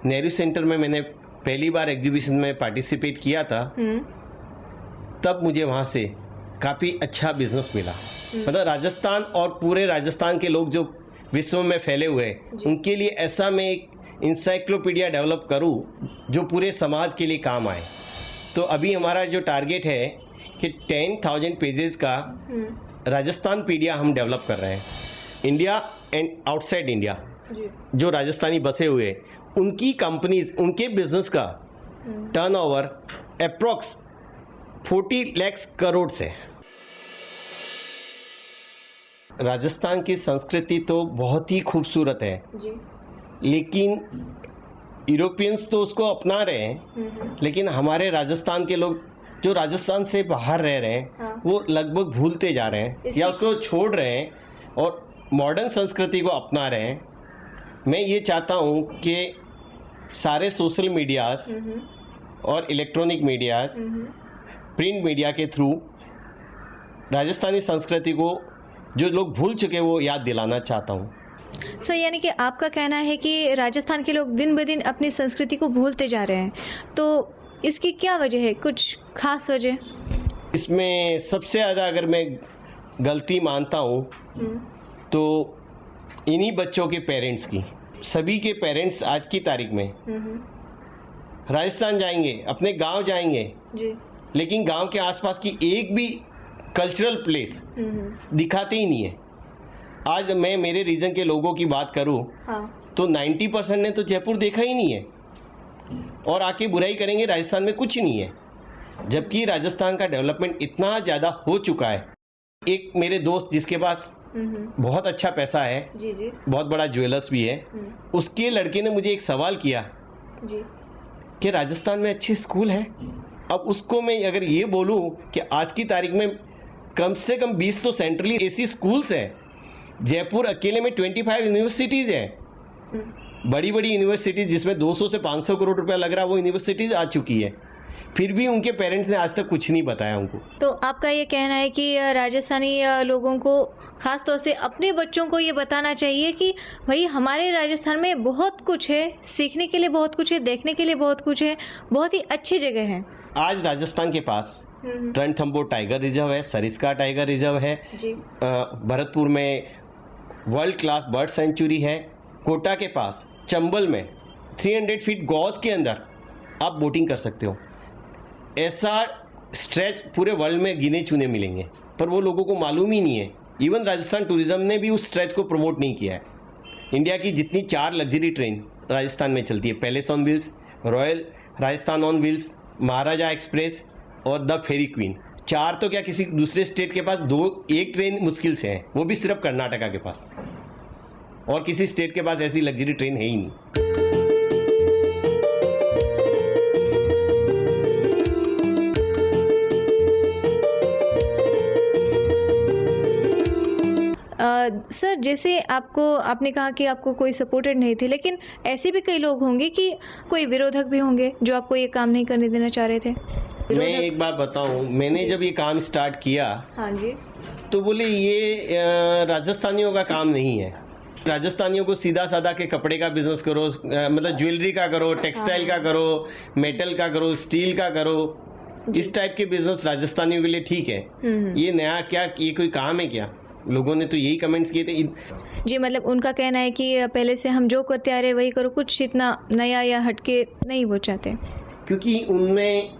Nehru centre में मैंने पहली बार एग्जीबिशन में पार्टिसिपेट किया था, तब मुझे वहाँ से काफ़ी अच्छा बिजनेस मिला। मतलब राजस्थान और पूरे राजस्थान के लोग जो विश्व में फैले हुए हैं, उनके लिए ऐसा मैं एक इंसाइक्लोपीडिया डेवलप करूं जो पूरे समाज के लिए काम आए। तो अभी हमारा जो टारगेट है कि 10,000 पेजेस का राजस्थान पीडिया हम डेवलप कर रहे हैं। इंडिया एंड आउटसाइड इंडिया जो राजस्थानी बसे हुए हैं, उनकी कंपनीज, उनके बिजनेस का टर्नओवर अप्रॉक्स 40 लाख करोड़ से। राजस्थान की संस्कृति तो बहुत ही खूबसूरत है जी। लेकिन यूरोपियंस तो उसको अपना रहे हैं, लेकिन हमारे राजस्थान के लोग जो राजस्थान से बाहर रह रहे हैं, हाँ। वो लगभग भूलते जा रहे हैं या उसको छोड़ रहे हैं और मॉडर्न संस्कृति को अपना रहे हैं। मैं ये चाहता हूँ कि सारे सोशल मीडियाज और इलेक्ट्रॉनिक मीडियाज, प्रिंट मीडिया के थ्रू राजस्थानी संस्कृति को जो लोग भूल चुके वो याद दिलाना चाहता हूँ। सर, यानी कि आपका कहना है कि राजस्थान के लोग दिन ब दिन अपनी संस्कृति को भूलते जा रहे हैं, तो इसकी क्या वजह है? कुछ खास वजह? इसमें सबसे ज़्यादा अगर मैं गलती मानता हूँ तो इन्हीं बच्चों के पेरेंट्स की। सभी के पेरेंट्स आज की तारीख में राजस्थान जाएंगे, अपने गांव जाएंगे जी। लेकिन गांव के आसपास की एक भी कल्चरल प्लेस दिखाते ही नहीं है। आज मैं मेरे रीजन के लोगों की बात करूं, हाँ। तो 90% ने तो जयपुर देखा ही नहीं है और आके बुराई करेंगे राजस्थान में कुछ नहीं है, जबकि राजस्थान का डेवलपमेंट इतना ज़्यादा हो चुका है। एक मेरे दोस्त जिसके पास बहुत अच्छा पैसा है जी जी। बहुत बड़ा ज्वेलर्स भी है, उसके लड़के ने मुझे एक सवाल किया जी। कि राजस्थान में अच्छे स्कूल हैं। अब उसको मैं अगर ये बोलूं कि आज की तारीख में कम से कम 20 तो सेंट्रली एसी स्कूल्स हैं। जयपुर अकेले में 25 यूनिवर्सिटीज़ हैं, बड़ी बड़ी यूनिवर्सिटीज़ जिसमें 200 से 500 करोड़ रुपया लग रहा है, वो यूनिवर्सिटीज़ आ चुकी है। फिर भी उनके पेरेंट्स ने आज तक कुछ नहीं बताया उनको। तो आपका ये कहना है कि राजस्थानी लोगों को खास तौर से अपने बच्चों को ये बताना चाहिए कि भाई हमारे राजस्थान में बहुत कुछ है, सीखने के लिए बहुत कुछ है, देखने के लिए बहुत कुछ है, बहुत ही अच्छी जगह है। आज राजस्थान के पास रणथंभौर टाइगर रिजर्व है, सरिस्का टाइगर रिजर्व है, भरतपुर में वर्ल्ड क्लास बर्ड सेंचुरी है, कोटा के पास चंबल में 300 फीट गॉज के अंदर आप बोटिंग कर सकते हो। ऐसा स्ट्रेच पूरे वर्ल्ड में गिने चुने मिलेंगे, पर वो लोगों को मालूम ही नहीं है। इवन राजस्थान टूरिज्म ने भी उस स्ट्रेच को प्रमोट नहीं किया है। इंडिया की जितनी 4 लग्जरी ट्रेन राजस्थान में चलती है, palace on wheels, royal Rajasthan on wheels, Maharaja express और द फेरी क्वीन, 4 तो क्या किसी दूसरे स्टेट के पास 1 ट्रेन मुश्किल से है, वो भी सिर्फ कर्नाटका के पास, और किसी स्टेट के पास ऐसी लग्जरी ट्रेन है ही नहीं। सर, जैसे आपने कहा कि आपको कोई सपोर्टेड नहीं थे, लेकिन ऐसे भी कई लोग होंगे कि कोई विरोधक भी होंगे जो आपको ये काम नहीं करने देना चाह रहे थे। मैं एक बात बताऊं, मैंने जब ये काम स्टार्ट किया, हाँ जी, तो बोले ये राजस्थानियों का काम नहीं है। राजस्थानियों को सीधा साधा के कपड़े का बिजनेस करो, मतलब ज्वेलरी का करो, टेक्सटाइल का करो, मेटल का करो, स्टील का करो, इस टाइप के बिजनेस राजस्थानियों के लिए ठीक है। ये नया क्या, ये कोई काम है क्या? लोगों ने तो यही कमेंट्स किए थे जी। मतलब उनका कहना है कि पहले से हम जो करते आ रहे वही करो, कुछ इतना नया या हटके नहीं वो चाहते, क्योंकि उनमें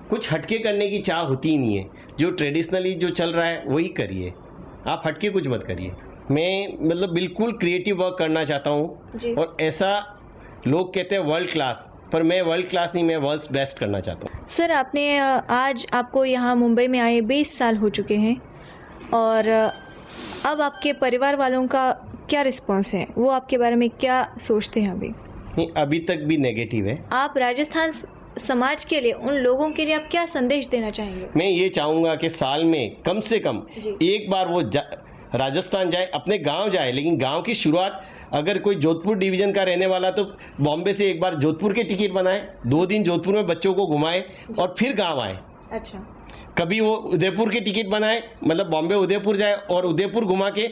कुछ हटके करने की चाह होती ही नहीं है। जो ट्रेडिशनली जो चल रहा है वही करिए, आप हटके कुछ मत करिए। मैं मतलब बिल्कुल क्रिएटिव वर्क करना चाहता हूँ, और ऐसा लोग कहते हैं वर्ल्ड क्लास, पर मैं वर्ल्ड क्लास नहीं, मैं वर्ल्ड्स बेस्ट करना चाहता हूँ। सर, आपने आज आपको यहाँ मुंबई में आए 20 साल हो चुके हैं, और अब आपके परिवार वालों का क्या रिस्पॉन्स है? वो आपके बारे में क्या सोचते हैं अभी? नहीं, अभी तक भी नेगेटिव है। आप राजस्थान समाज के लिए, उन लोगों के लिए आप क्या संदेश देना चाहेंगे? मैं ये चाहूँगा कि साल में कम से कम एक बार वो राजस्थान जाए, अपने गांव जाए, लेकिन गांव की शुरुआत, अगर कोई जोधपुर डिवीज़न का रहने वाला तो बॉम्बे से एक बार जोधपुर के टिकट बनाए, 2 दिन जोधपुर में बच्चों को घुमाए और फिर गाँव आए। अच्छा। कभी वो उदयपुर के टिकट बनाए, मतलब बॉम्बे उदयपुर जाए और उदयपुर घुमा के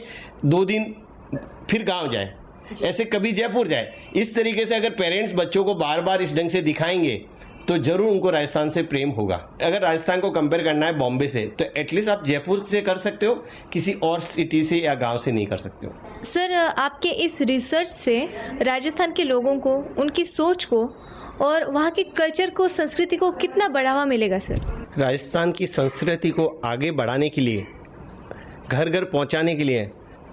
2 दिन फिर गांव जाए। ऐसे कभी जयपुर जाए। इस तरीके से अगर पेरेंट्स बच्चों को बार बार इस ढंग से दिखाएंगे तो जरूर उनको राजस्थान से प्रेम होगा। अगर राजस्थान को कंपेयर करना है बॉम्बे से तो एटलीस्ट आप जयपुर से कर सकते हो, किसी और सिटी से या गांव से नहीं कर सकते हो। सर, आपके इस रिसर्च से राजस्थान के लोगों को, उनकी सोच को और वहाँ के कल्चर को, संस्कृति को कितना बढ़ावा मिलेगा सर? राजस्थान की संस्कृति को आगे बढ़ाने के लिए, घर घर पहुँचाने के लिए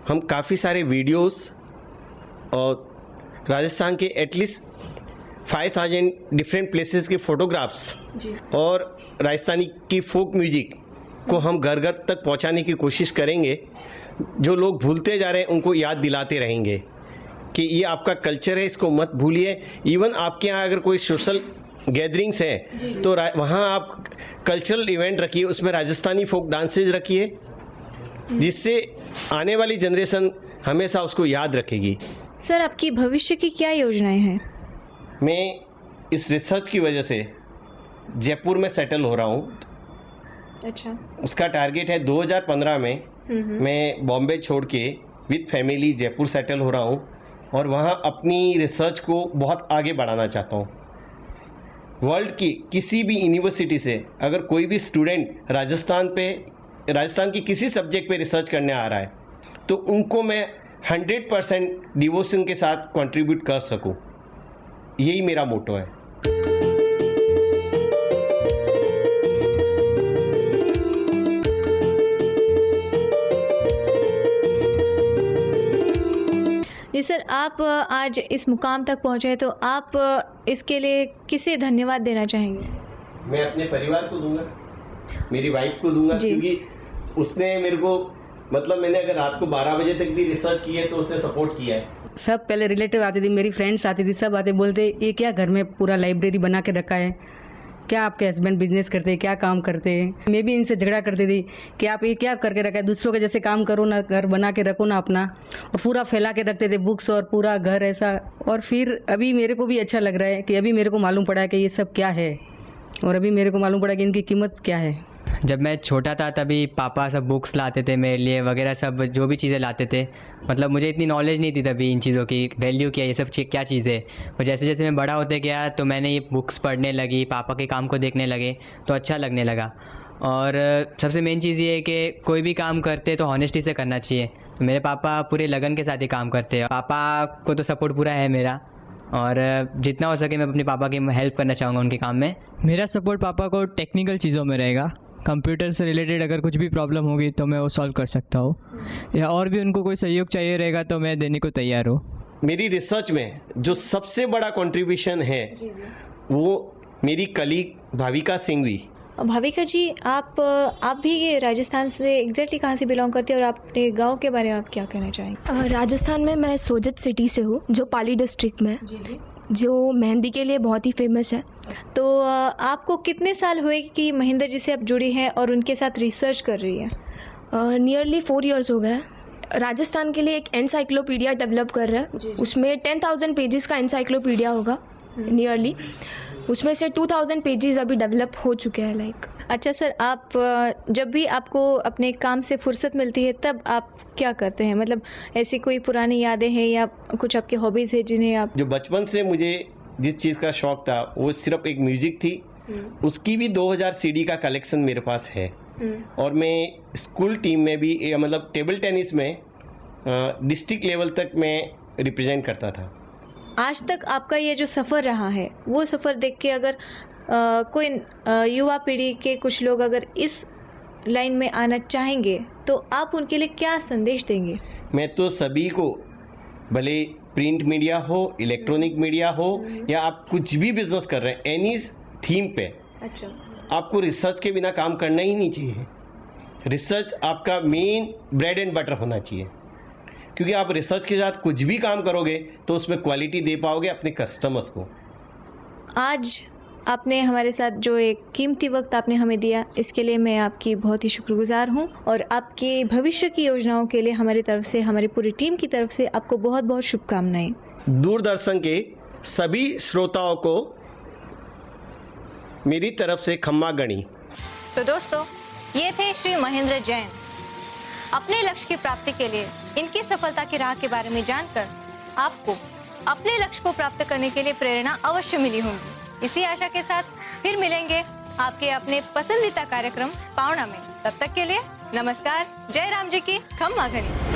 हम काफ़ी सारे वीडियोस और राजस्थान के एटलीस्ट 5000 डिफरेंट प्लेसेस के फोटोग्राफ्स और राजस्थानी की फोक म्यूजिक को हम घर घर तक पहुंचाने की कोशिश करेंगे। जो लोग भूलते जा रहे हैं उनको याद दिलाते रहेंगे कि ये आपका कल्चर है, इसको मत भूलिए। इवन आपके यहाँ अगर कोई सोशल गैदरिंग्स है तो वहाँ आप कल्चरल इवेंट रखिए, उसमें राजस्थानी फोक डांसेज रखिए, जिससे आने वाली जनरेशन हमेशा उसको याद रखेगी। सर, आपकी भविष्य की क्या योजनाएं हैं? मैं इस रिसर्च की वजह से जयपुर में सेटल हो रहा हूँ। अच्छा। उसका टारगेट है 2015 में मैं बॉम्बे छोड़ के विद फैमिली जयपुर सेटल हो रहा हूँ और वहाँ अपनी रिसर्च को बहुत आगे बढ़ाना चाहता हूँ। वर्ल्ड की किसी भी यूनिवर्सिटी से अगर कोई भी स्टूडेंट राजस्थान की किसी सब्जेक्ट पे रिसर्च करने आ रहा है तो उनको मैं 100% डिवोशन के साथ कंट्रीब्यूट कर सकूं, यही मेरा मोटो है। जी सर, आप आज इस मुकाम तक पहुंचे तो आप इसके लिए किसे धन्यवाद देना चाहेंगे? मैं अपने परिवार को दूंगा, मेरी वाइफ को दूंगा, क्योंकि उसने मेरे को मैंने अगर रात को 12 बजे तक भी रिसर्च की है तो उसने सपोर्ट किया है। सब पहले रिलेटिव आती थी, मेरी फ्रेंड्स आती थी, सब आते बोलते ये क्या घर में पूरा लाइब्रेरी बना के रखा है, क्या आपके हस्बैंड बिजनेस करते हैं, क्या काम करते हैं। मैं भी इनसे झगड़ा करती थी कि आप ये क्या करके रखा है, दूसरों के जैसे काम करो ना, घर बना के रखो ना अपना। और पूरा फैला के रखते थे बुक्स और पूरा घर ऐसा। और फिर अभी मेरे को भी अच्छा लग रहा है कि अभी मेरे को मालूम पड़ा है कि ये सब क्या है और अभी मेरे को मालूम पड़ा कि इनकी कीमत क्या है। जब मैं छोटा था तभी पापा सब बुक्स लाते थे मेरे लिए वगैरह, सब जो भी चीज़ें लाते थे। मुझे इतनी नॉलेज नहीं थी तभी इन चीज़ों की, वैल्यू क्या, ये सब क्या चीज़ें। और जैसे जैसे मैं बड़ा होते गया तो मैंने ये बुक्स पढ़ने लगी, पापा के काम को देखने लगे तो अच्छा लगने लगा। और सबसे मेन चीज़ ये है कि कोई भी काम करते तो हॉनेस्टी से करना चाहिए। तो मेरे पापा पूरे लगन के साथ ही काम करते हैं। पापा को तो सपोर्ट पूरा है मेरा और जितना हो सके मैं अपने पापा की हेल्प करना चाहूँगा उनके काम में। मेरा सपोर्ट पापा को टेक्निकल चीज़ों में रहेगा। कंप्यूटर से रिलेटेड अगर कुछ भी प्रॉब्लम होगी तो मैं वो सॉल्व कर सकता हूँ, या और भी उनको कोई सहयोग चाहिए रहेगा तो मैं देने को तैयार हूँ। मेरी रिसर्च में जो सबसे बड़ा कंट्रीब्यूशन है वो मेरी कलीग भाविका सिंघवी। भाविका जी, आप भी राजस्थान से एग्जैक्टली कहाँ से बिलोंग करती हैं और अपने गांव के बारे में आप क्या कहना चाहेंगे? राजस्थान में मैं सोजत सिटी से हूँ, जो पाली डिस्ट्रिक्ट में, जो मेहंदी के लिए बहुत ही फेमस है। तो आपको कितने साल हुए कि महेंद्र जी से आप जुड़ी हैं और उनके साथ रिसर्च कर रही हैं? नियरली 4 इयर्स हो गए। राजस्थान के लिए एक एनसाइक्लोपीडिया डेवलप कर रहा है, उसमें 10,000 पेजेस का एनसाइक्लोपीडिया होगा नियरली। उसमें से 2000 पेजेस अभी डेवलप हो चुके हैं लाइक। अच्छा सर, आप जब भी आपको अपने काम से फुर्सत मिलती है तब आप क्या करते हैं? ऐसी कोई पुरानी यादें हैं या कुछ आपकी हॉबीज़ है जिन्हें आप... जो बचपन से मुझे जिस चीज़ का शौक़ था वो सिर्फ एक म्यूज़िक थी। उसकी भी 2000 सीडी का कलेक्शन मेरे पास है। और मैं स्कूल टीम में भी टेबल टेनिस में डिस्ट्रिक्ट लेवल तक मैं रिप्रेजेंट करता था। आज तक आपका ये जो सफ़र रहा है वो सफ़र देख के अगर कोई युवा पीढ़ी के कुछ लोग अगर इस लाइन में आना चाहेंगे तो आप उनके लिए क्या संदेश देंगे? मैं तो सभी को, भले प्रिंट मीडिया हो, इलेक्ट्रॉनिक मीडिया हो या आप कुछ भी बिजनेस कर रहे हैं, एनी थीम पे अच्छा, आपको रिसर्च के बिना काम करना ही नहीं चाहिए। रिसर्च आपका मेन ब्रेड एंड बटर होना चाहिए, क्योंकि आप रिसर्च के साथ कुछ भी काम करोगे तो उसमें क्वालिटी दे पाओगे अपने कस्टमर्स को। आज आपने हमारे साथ जो एक कीमती वक्त आपने हमें दिया, इसके लिए मैं आपकी बहुत ही शुक्रगुजार हूं और आपके भविष्य की योजनाओं के लिए हमारी तरफ से, हमारी पूरी टीम की तरफ से आपको बहुत बहुत शुभकामनाएं। दूरदर्शन के सभी श्रोताओं को मेरी तरफ से खम्मा गणी। तो दोस्तों, ये थे श्री महेंद्र जैन। अपने लक्ष्य की प्राप्ति के लिए इनकी सफलता की राह के बारे में जानकर आपको अपने लक्ष्य को प्राप्त करने के लिए प्रेरणा अवश्य मिली होगी। इसी आशा के साथ फिर मिलेंगे आपके अपने पसंदीदा कार्यक्रम पावना में। तब तक के लिए नमस्कार। जय राम जी की खम्मा घनी।